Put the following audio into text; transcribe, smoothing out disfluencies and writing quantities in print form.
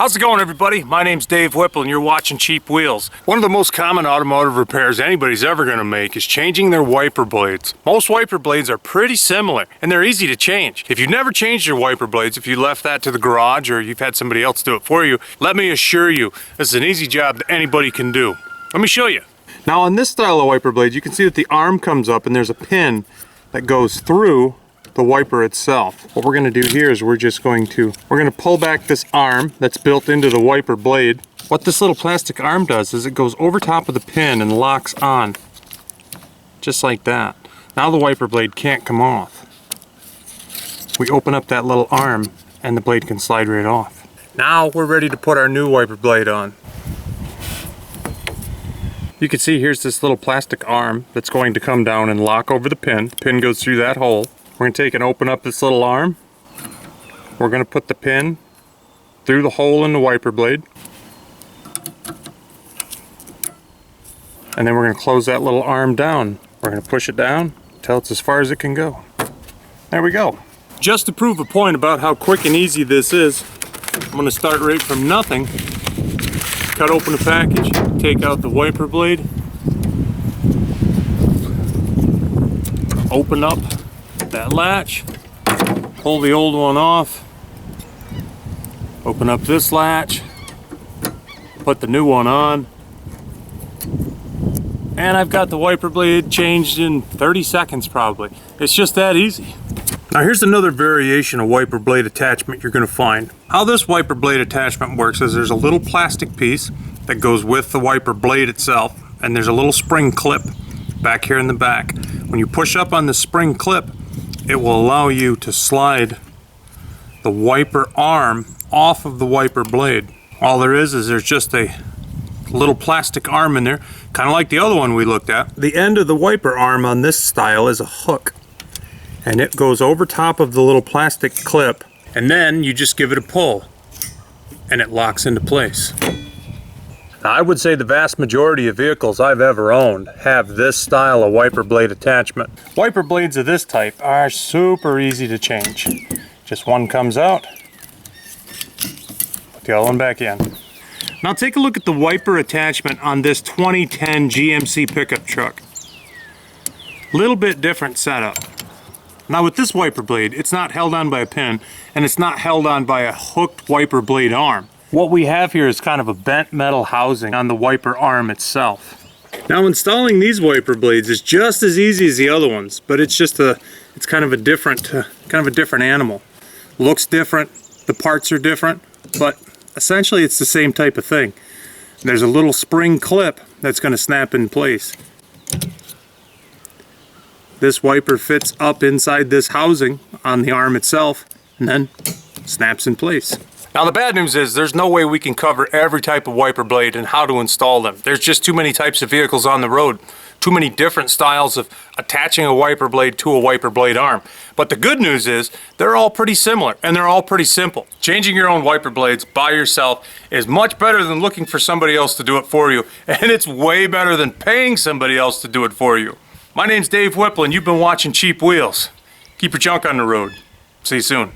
How's it going, everybody? My name's Dave Whipple and you're watching Cheap Wheels. One of the most common automotive repairs anybody's ever going to make is changing their wiper blades. Most wiper blades are pretty similar and they're easy to change. If you've never changed your wiper blades, if you left that to the garage or you've had somebody else do it for you, let me assure you, this is an easy job that anybody can do. Let me show you. Now on this style of wiper blade, you can see that the arm comes up and there's a pin that goes through the wiper itself. What we're going to do here is we're going to pull back this arm that's built into the wiper blade. What this little plastic arm does is it goes over top of the pin and locks on, just like that. Now the wiper blade can't come off. We open up that little arm and the blade can slide right off. Now we're ready to put our new wiper blade on. You can see here's this little plastic arm that's going to come down and lock over the pin. The pin goes through that hole. We're going to take and open up this little arm. We're going to put the pin through the hole in the wiper blade. And then we're going to close that little arm down. We're going to push it down until it's as far as it can go. There we go. Just to prove a point about how quick and easy this is, I'm going to start right from nothing. Cut open the package, take out the wiper blade, open up that latch, pull the old one off, open up this latch, put the new one on, and I've got the wiper blade changed in 30 seconds probably. It's just that easy. Now here's another variation of wiper blade attachment you're going to find. How this wiper blade attachment works is there's a little plastic piece that goes with the wiper blade itself, and there's a little spring clip back here in the back. When you push up on the spring clip, it will allow you to slide the wiper arm off of the wiper blade. All there is there's just a little plastic arm in there, kind of like the other one we looked at. The end of the wiper arm on this style is a hook, and it goes over top of the little plastic clip, and then you just give it a pull and it locks into place. Now, I would say the vast majority of vehicles I've ever owned have this style of wiper blade attachment. Wiper blades of this type are super easy to change. Just one comes out, put the other one back in. Now take a look at the wiper attachment on this 2010 GMC pickup truck. Little bit different setup. Now with this wiper blade, it's not held on by a pin and it's not held on by a hooked wiper blade arm. What we have here is kind of a bent metal housing on the wiper arm itself. Now installing these wiper blades is just as easy as the other ones, but it's kind of a different animal. Looks different, the parts are different, but essentially it's the same type of thing. There's a little spring clip that's going to snap in place. This wiper fits up inside this housing on the arm itself and then snaps in place. Now the bad news is there's no way we can cover every type of wiper blade and how to install them. There's just too many types of vehicles on the road, too many different styles of attaching a wiper blade to a wiper blade arm. But the good news is they're all pretty similar and they're all pretty simple. Changing your own wiper blades by yourself is much better than looking for somebody else to do it for you, and it's way better than paying somebody else to do it for you. My name's Dave Whipple and you've been watching Cheap Wheels. Keep your junk on the road. See you soon.